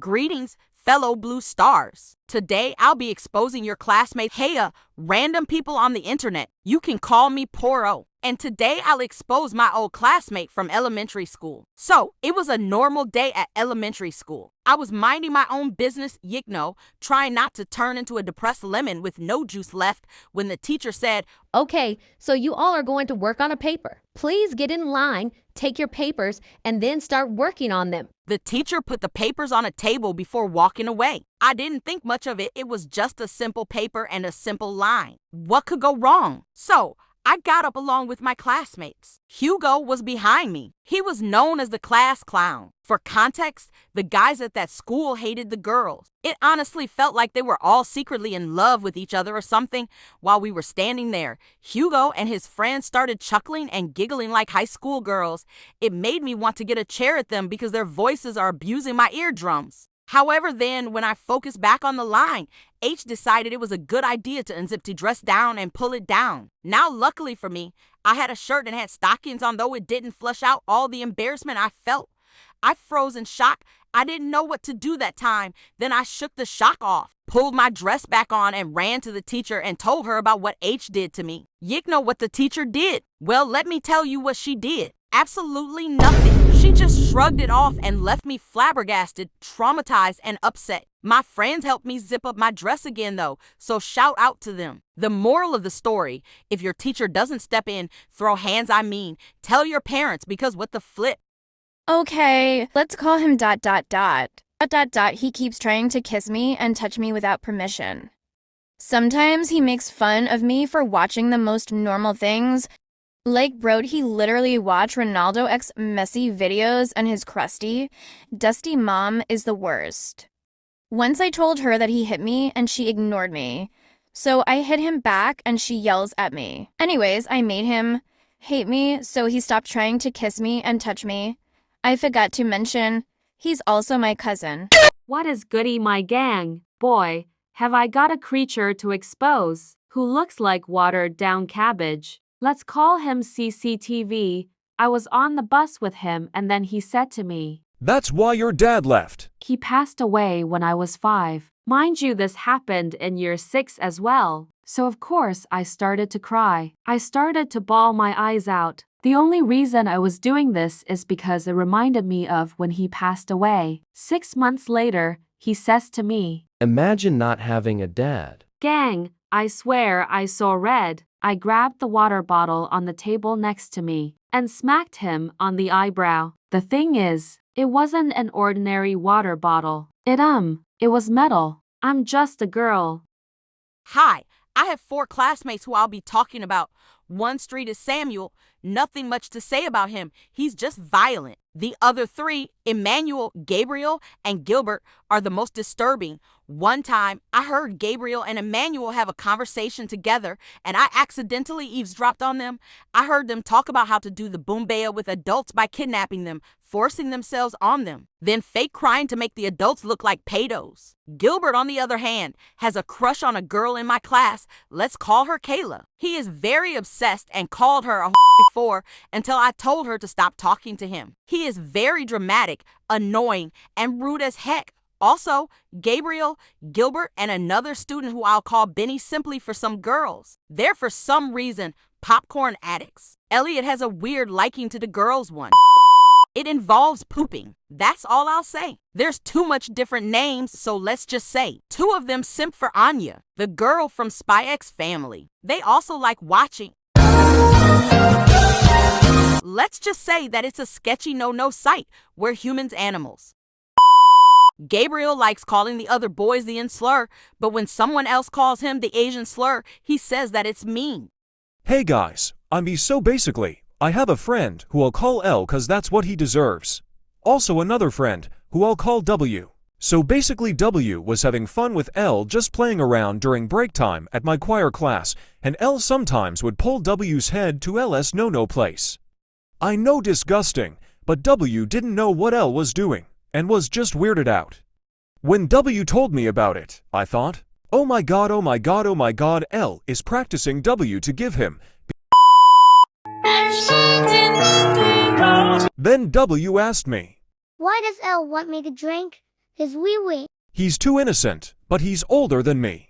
Greetings, fellow blue stars. Today, I'll be exposing your classmates. Hey, random people on the internet. You can call me Poro. And today, I'll expose my old classmate from elementary school. So, it was a normal day at elementary school. I was minding my own business, trying not to turn into a depressed lemon with no juice left when the teacher said, "Okay, so you all are going to work on a paper. Please get in line, take your papers, and then start working on them." The teacher put the papers on a table before walking away. I didn't think much of it. It was just a simple paper and a simple line. What could go wrong? So, I got up along with my classmates. Hugo was behind me. He was known as the class clown. For context, the guys at that school hated the girls. It honestly felt like they were all secretly in love with each other or something. While we were standing there, Hugo and his friends started chuckling and giggling like high school girls. It made me want to get a chair at them because their voices are abusing my eardrums. However, then, when I focused back on the line, H decided it was a good idea to unzip the dress down and pull it down. Now, luckily for me, I had a shirt and had stockings on, though it didn't flush out all the embarrassment I felt. I froze in shock. I didn't know what to do that time. Then I shook the shock off, pulled my dress back on, and ran to the teacher and told her about what H did to me. What the teacher did? Well, let me tell you what she did. Absolutely nothing. She just shrugged it off and left me flabbergasted, traumatized, and upset. My friends helped me zip up my dress again, though, so shout out to them. The moral of the story, if your teacher doesn't step in, throw hands, tell your parents, because what the flip? Okay, let's call him ... He keeps trying to kiss me and touch me without permission. Sometimes he makes fun of me for watching the most normal things. Like, bro'd, he literally watched Ronaldo X Messi videos and his crusty, dusty mom is the worst. Once I told her that he hit me and she ignored me. So I hit him back and she yells at me. Anyways, I made him hate me, so he stopped trying to kiss me and touch me. I forgot to mention, he's also my cousin. What is goody, my gang? Boy, have I got a creature to expose, who looks like watered down cabbage. Let's call him CCTV. I was on the bus with him and then he said to me, "That's why your dad left." He passed away when I was 5. Mind you, this happened in year 6 as well. So of course I started to cry. I started to bawl my eyes out. The only reason I was doing this is because it reminded me of when he passed away. 6 months later, he says to me, "Imagine not having a dad." Gang, I swear I saw red. I grabbed the water bottle on the table next to me and smacked him on the eyebrow. The thing is, it wasn't an ordinary water bottle. It was metal. I'm just a girl. Hi, I have 4 classmates who I'll be talking about. One street is Samuel. Nothing much to say about him. He's just violent. The other 3, Emmanuel, Gabriel, and Gilbert, are the most disturbing. One time, I heard Gabriel and Emmanuel have a conversation together, and I accidentally eavesdropped on them. I heard them talk about how to do the boombaya with adults by kidnapping them, forcing themselves on them, then fake crying to make the adults look like pedos. Gilbert, on the other hand, has a crush on a girl in my class. Let's call her Kayla. He is very obsessed and called her a before until I told her to stop talking to him. He is very dramatic, annoying, and rude as heck. Also, Gabriel, Gilbert, and another student who I'll call Benny simply for some girls. They're for some reason popcorn addicts. Elliot has a weird liking to the girls one. It involves pooping. That's all I'll say. There's too much different names, so let's just say 2 of them simp for Anya, the girl from Spy X Family. They also like watching. Let's just say that it's a sketchy no-no site where humans animals. Gabriel likes calling the other boys the N slur, but when someone else calls him the Asian slur, he says that it's mean. Hey guys, so basically, I have a friend who I'll call L cause that's what he deserves. Also another friend who I'll call W. So basically W was having fun with L just playing around during break time at my choir class, and L sometimes would pull W's head to L's no-no place. I know, disgusting, but W didn't know what L was doing and was just weirded out. When W told me about it, I thought, oh my god, L is practicing W to give him. Then W asked me, "Why does L want me to drink?" his wee wee. He's too innocent, but he's older than me.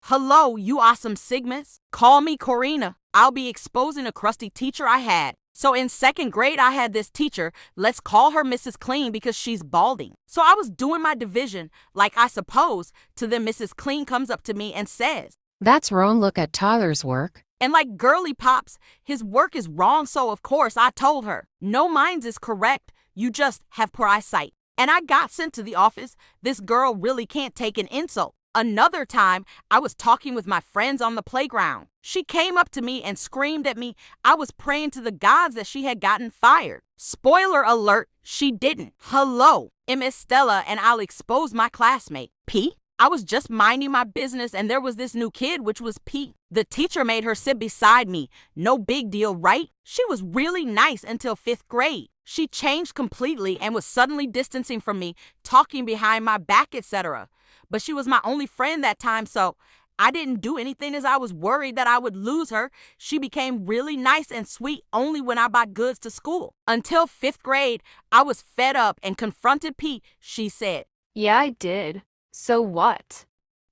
Hello, you awesome Sigmas. Call me Corina. I'll be exposing a crusty teacher I had. So in second grade, I had this teacher. Let's call her Mrs. Clean because she's balding. So I was doing my division, like I suppose, to then Mrs. Clean comes up to me and says, "That's wrong. Look at Tyler's work." and like girly pops, his work is wrong. So of course I told her, no, mine's is correct. You just have poor eyesight. And I got sent to the office. This girl really can't take an insult. Another time, I was talking with my friends on the playground. She came up to me and screamed at me. I was praying to the gods that she had gotten fired. Spoiler alert, she didn't. Hello, Miss Stella, and I'll expose my classmate. P? I was just minding my business and there was this new kid, which was P. The teacher made her sit beside me. No big deal, right? She was really nice until 5th grade. She changed completely and was suddenly distancing from me, talking behind my back, etc. But she was my only friend that time, so I didn't do anything as I was worried that I would lose her. She became really nice and sweet only when I bought goods to school. Until 5th grade, I was fed up and confronted P. She said, "Yeah, I did. So what?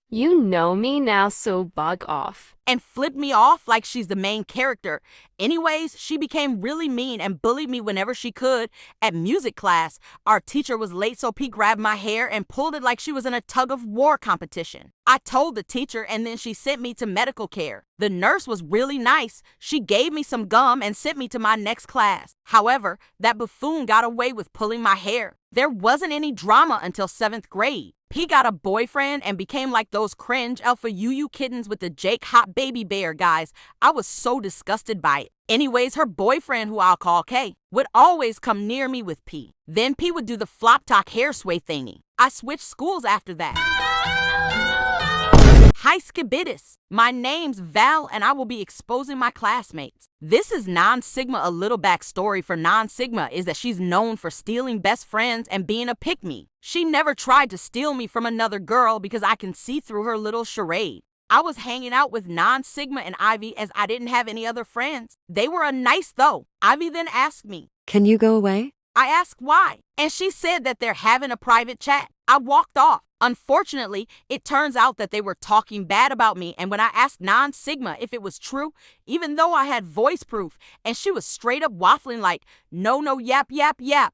You know me now, so bug off." and flipped me off like she's the main character. Anyways, she became really mean and bullied me whenever she could. At music class, our teacher was late, so P grabbed my hair and pulled it like she was in a tug-of-war competition. I told the teacher, and then she sent me to medical care. The nurse was really nice. She gave me some gum and sent me to my next class. However, that buffoon got away with pulling my hair. There wasn't any drama until 7th grade. P got a boyfriend and became like those cringe alpha yu kittens with the Jake hot baby bear guys. I was so disgusted by it. Anyways, her boyfriend, who I'll call K, would always come near me with P. Then P would do the flop top hair sway thingy. I switched schools after that. Hi Skibidis. My name's Val and I will be exposing my classmates. This is Non-Sigma. A little backstory for Non-Sigma is that she's known for stealing best friends and being a pick-me. She never tried to steal me from another girl because I can see through her little charade. I was hanging out with Non-Sigma and Ivy as I didn't have any other friends. They were nice though. Ivy then asked me, "Can you go away?" I asked why, and she said that they're having a private chat. I walked off. Unfortunately, it turns out that they were talking bad about me, and when I asked Non-Sigma if it was true, even though I had voice proof, and she was straight up waffling like, no, yap,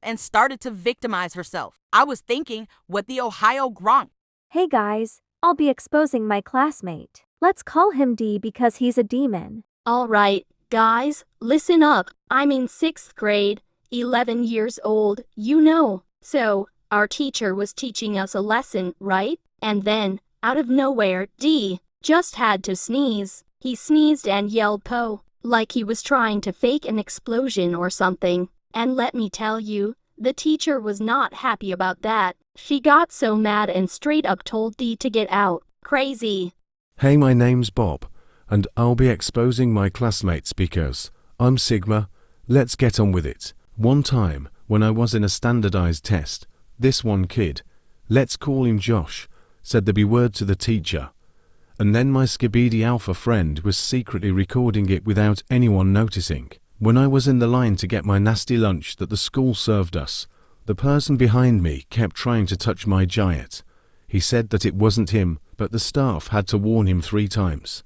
and started to victimize herself. I was thinking, what the Ohio Gronk? Hey guys, I'll be exposing my classmate. Let's call him D because he's a demon. All right, guys, listen up. I'm in 6th grade, 11 years old, you know. So, our teacher was teaching us a lesson, right? And then, out of nowhere, D just had to sneeze. He sneezed and yelled "po," like he was trying to fake an explosion or something. And let me tell you, the teacher was not happy about that. She got so mad and straight up told D to get out. Crazy. Hey, my name's Bob, and I'll be exposing my classmates because I'm Sigma. Let's get on with it. One time, when I was in a standardized test, this one kid, let's call him Josh, said the B word to the teacher. And then my Skibidi Alpha friend was secretly recording it without anyone noticing. When I was in the line to get my nasty lunch that the school served us, the person behind me kept trying to touch my giant. He said that it wasn't him, but the staff had to warn him 3 times.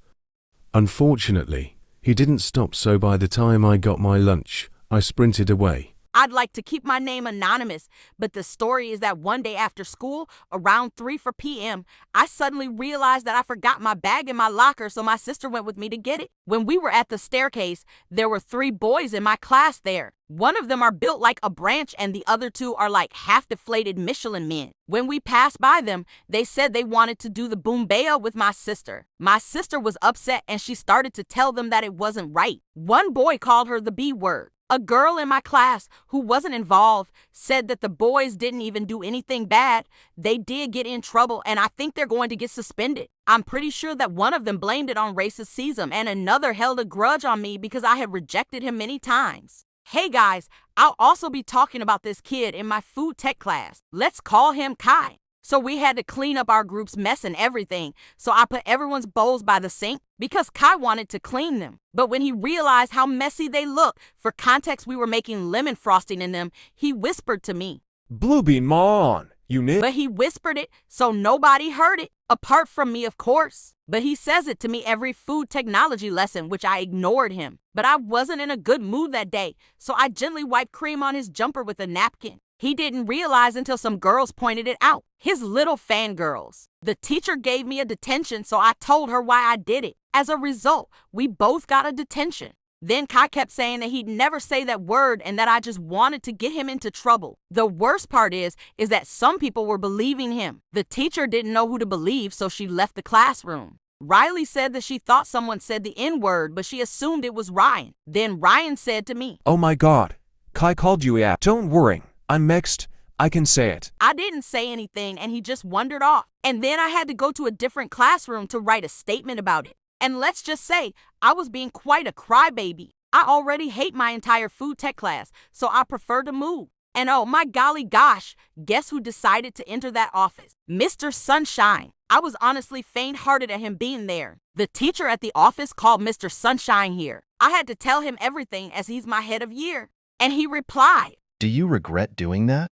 Unfortunately, he didn't stop, so by the time I got my lunch, I sprinted away. I'd like to keep my name anonymous, but the story is that one day after school, around 3 p.m., I suddenly realized that I forgot my bag in my locker, so my sister went with me to get it. When we were at the staircase, there were 3 boys in my class there. One of them are built like a branch and the other 2 are like half-deflated Michelin men. When we passed by them, they said they wanted to do the boombaya with my sister. My sister was upset and she started to tell them that it wasn't right. One boy called her the B word. A girl in my class who wasn't involved said that the boys didn't even do anything bad. They did get in trouble and I think they're going to get suspended. I'm pretty sure that one of them blamed it on racism and another held a grudge on me because I had rejected him many times. Hey guys, I'll also be talking about this kid in my food tech class. Let's call him Kai. So we had to clean up our group's mess and everything. So I put everyone's bowls by the sink because Kai wanted to clean them. But when he realized how messy they looked, for context we were making lemon frosting in them, he whispered to me, Bluebean, ma on. You knit? But he whispered it so nobody heard it, apart from me, of course. But he says it to me every food technology lesson, which I ignored him. But I wasn't in a good mood that day, so I gently wiped cream on his jumper with a napkin. He didn't realize until some girls pointed it out. His little fangirls. The teacher gave me a detention, so I told her why I did it. As a result, we both got a detention. Then Kai kept saying that he'd never say that word and that I just wanted to get him into trouble. The worst part is that some people were believing him. The teacher didn't know who to believe, so she left the classroom. Riley said that she thought someone said the N-word, but she assumed it was Ryan. Then Ryan said to me, "Oh my God, Kai called you a." "Don't worry, I'm mixed. I can say it." I didn't say anything and he just wandered off. And then I had to go to a different classroom to write a statement about it. And let's just say, I was being quite a crybaby. I already hate my entire food tech class, so I prefer to move. And oh my golly gosh, guess who decided to enter that office? Mr. Sunshine. I was honestly faint-hearted at him being there. The teacher at the office called Mr. Sunshine here. I had to tell him everything as he's my head of year. And he replied, "Do you regret doing that?"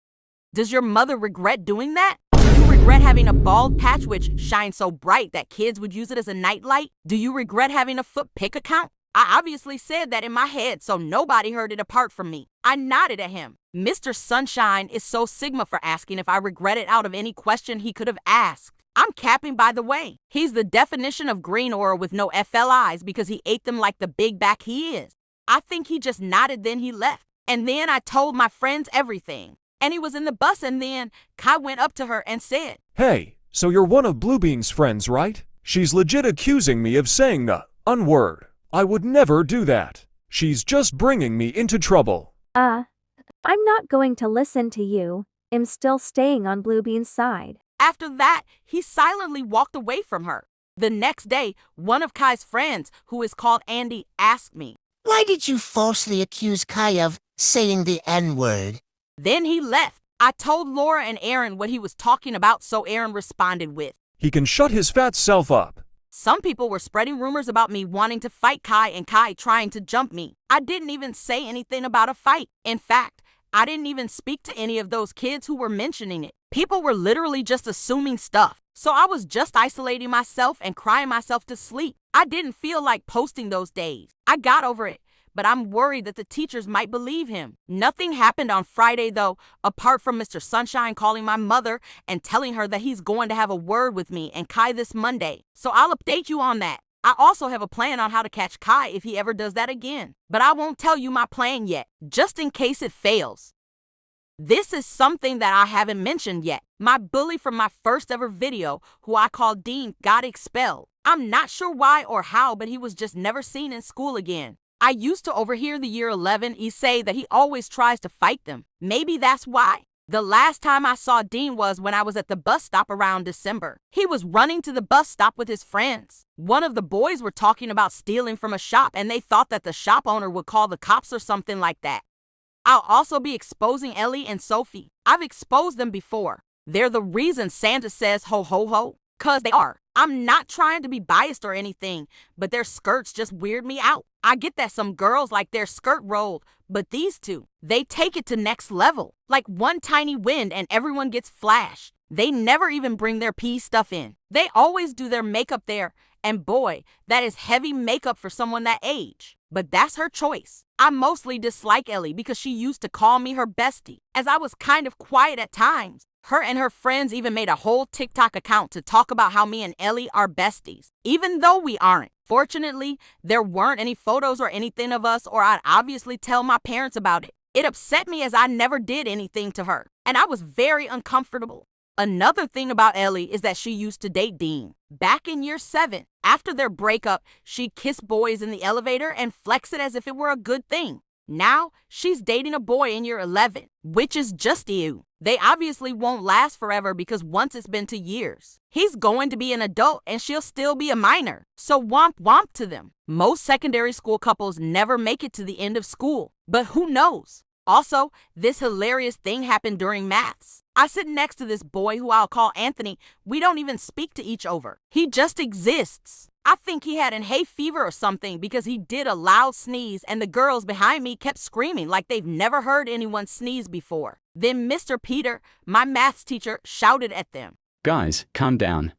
"Does your mother regret doing that? Do you regret having a bald patch which shines so bright that kids would use it as a nightlight? Do you regret having a foot pick account?" I obviously said that in my head, so nobody heard it apart from me. I nodded at him. Mr. Sunshine is so Sigma for asking if I regret it out of any question he could have asked. I'm capping, by the way. He's the definition of green aura with no FLIs because he ate them like the big back he is. I think he just nodded, then he left. And then I told my friends everything. And he was in the bus, and then Kai went up to her and said, "Hey, so you're one of Bluebeam's friends, right? She's legit accusing me of saying the N-word. I would never do that. She's just bringing me into trouble." I'm not going to listen to you. I'm still staying on Bluebeam's side. After that, he silently walked away from her. The next day, one of Kai's friends, who is called Andy, asked me, "Why did you falsely accuse Kai of saying the N-word?" Then he left. I told Laura and Aaron what he was talking about, so Aaron responded with, "He can shut his fat self up." Some people were spreading rumors about me wanting to fight Kai and Kai trying to jump me. I didn't even say anything about a fight. In fact, I didn't even speak to any of those kids who were mentioning it. People were literally just assuming stuff. So I was just isolating myself and crying myself to sleep. I didn't feel like posting those days. I got over it, but I'm worried that the teachers might believe him. Nothing happened on Friday though, apart from Mr. Sunshine calling my mother and telling her that he's going to have a word with me and Kai this Monday. So I'll update you on that. I also have a plan on how to catch Kai if he ever does that again. But I won't tell you my plan yet, just in case it fails. This is something that I haven't mentioned yet. My bully from my first ever video, who I called Dean, got expelled. I'm not sure why or how, but he was just never seen in school again. I used to overhear the year 11 say that he always tries to fight them. Maybe that's why. The last time I saw Dean was when I was at the bus stop around December. He was running to the bus stop with his friends. One of the boys were talking about stealing from a shop and they thought that the shop owner would call the cops or something like that. I'll also be exposing Ellie and Sophie. I've exposed them before. They're the reason Santa says ho ho ho. 'Cause they are. I'm not trying to be biased or anything, but their skirts just weird me out. I get that some girls like their skirt rolled, but these two, they take it to next level. Like one tiny wind and everyone gets flashed. They never even bring their pee stuff in. They always do their makeup there, and boy, that is heavy makeup for someone that age. But that's her choice. I mostly dislike Ellie because she used to call me her bestie, as I was kind of quiet at times. Her and her friends even made a whole TikTok account to talk about how me and Ellie are besties, even though we aren't. Fortunately, there weren't any photos or anything of us, or I'd obviously tell my parents about it. It upset me as I never did anything to her, and I was very uncomfortable. Another thing about Ellie is that she used to date Dean. Back in year 7, after their breakup, she kissed boys in the elevator and flexed it as if it were a good thing. Now, she's dating a boy in year 11, which is just ew. They obviously won't last forever because once it's been 2 years, he's going to be an adult and she'll still be a minor. So womp womp to them. Most secondary school couples never make it to the end of school, but who knows? Also, this hilarious thing happened during maths. I sit next to this boy who I'll call Anthony. We don't even speak to each other. He just exists. I think he had an hay fever or something because he did a loud sneeze and the girls behind me kept screaming like they've never heard anyone sneeze before. Then Mr. Peter, my maths teacher, shouted at them. Guys, calm down.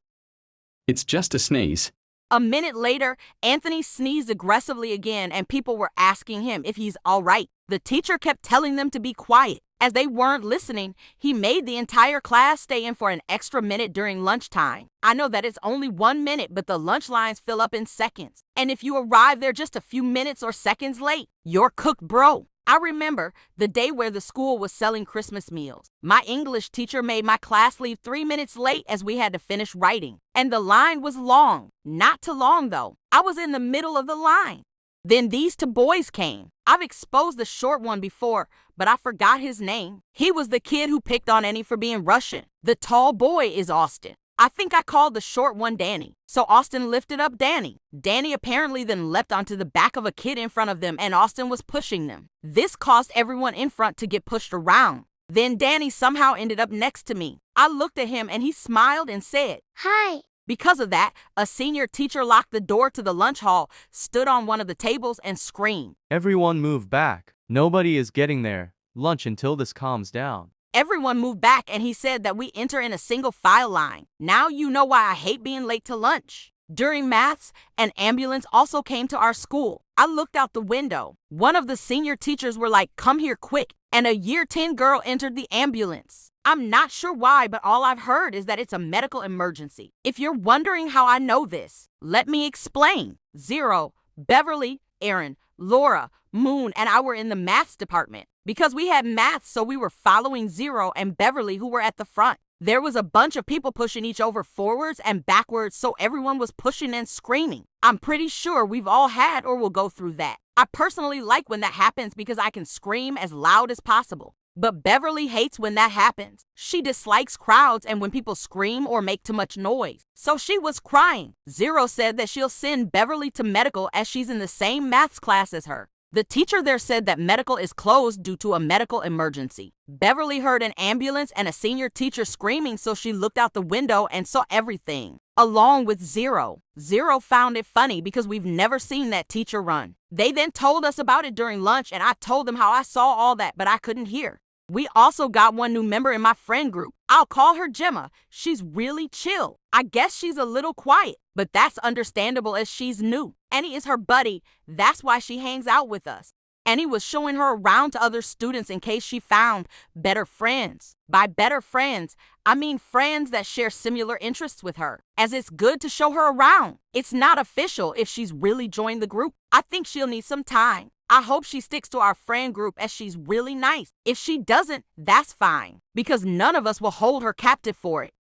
It's just a sneeze. A minute later, Anthony sneezed aggressively again and people were asking him if he's all right. The teacher kept telling them to be quiet. As they weren't listening, he made the entire class stay in for an extra minute during lunchtime. I know that it's only 1 minute, but the lunch lines fill up in seconds. And if you arrive there just a few minutes or seconds late, you're cooked, bro. I remember the day where the school was selling Christmas meals. My English teacher made my class leave 3 minutes late as we had to finish writing. And the line was long. Not too long, though. I was in the middle of the line. Then these two boys came. I've exposed the short one before, but I forgot his name. He was the kid who picked on Annie for being Russian. The tall boy is Austin. I think I called the short one Danny. So Austin lifted up Danny. Danny apparently then leapt onto the back of a kid in front of them and Austin was pushing them. This caused everyone in front to get pushed around. Then Danny somehow ended up next to me. I looked at him and he smiled and said, "Hi." Because of that, a senior teacher locked the door to the lunch hall, stood on one of the tables and screamed, "Everyone move back. Nobody is getting their lunch until this calms down." Everyone moved back and he said that we enter in a single file line. Now you know why I hate being late to lunch. During maths, an ambulance also came to our school. I looked out the window. One of the senior teachers were like, "Come here quick." And a year 10 girl entered the ambulance. I'm not sure why, but all I've heard is that it's a medical emergency. If you're wondering how I know this, let me explain. Zero, Beverly, Aaron, Laura, Moon, and I were in the maths department. Because we had maths, so we were following Zero and Beverly, who were at the front. There was a bunch of people pushing each other forwards and backwards, so everyone was pushing and screaming. I'm pretty sure we've all had or will go through that. I personally like when that happens because I can scream as loud as possible. But Beverly hates when that happens. She dislikes crowds and when people scream or make too much noise. So she was crying. Zero said that she'll send Beverly to medical as she's in the same maths class as her. The teacher there said that medical is closed due to a medical emergency. Beverly heard an ambulance and a senior teacher screaming, so she looked out the window and saw everything, along with Zero. Zero found it funny because we've never seen that teacher run. They then told us about it during lunch and I told them how I saw all that, but I couldn't hear. We also got one new member in my friend group. I'll call her Gemma. She's really chill. I guess she's a little quiet, but that's understandable as she's new. Annie is her buddy. That's why she hangs out with us. Annie was showing her around to other students in case she found better friends. By better friends, I mean friends that share similar interests with her, as it's good to show her around. It's not official if she's really joined the group. I think she'll need some time. I hope she sticks to our friend group as she's really nice. If she doesn't, that's fine, because none of us will hold her captive for it.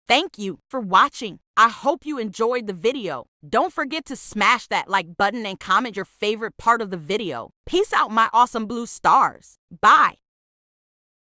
Thank you for watching. I hope you enjoyed the video. Don't forget to smash that like button and comment your favorite part of the video. Peace out, my awesome blue stars. Bye.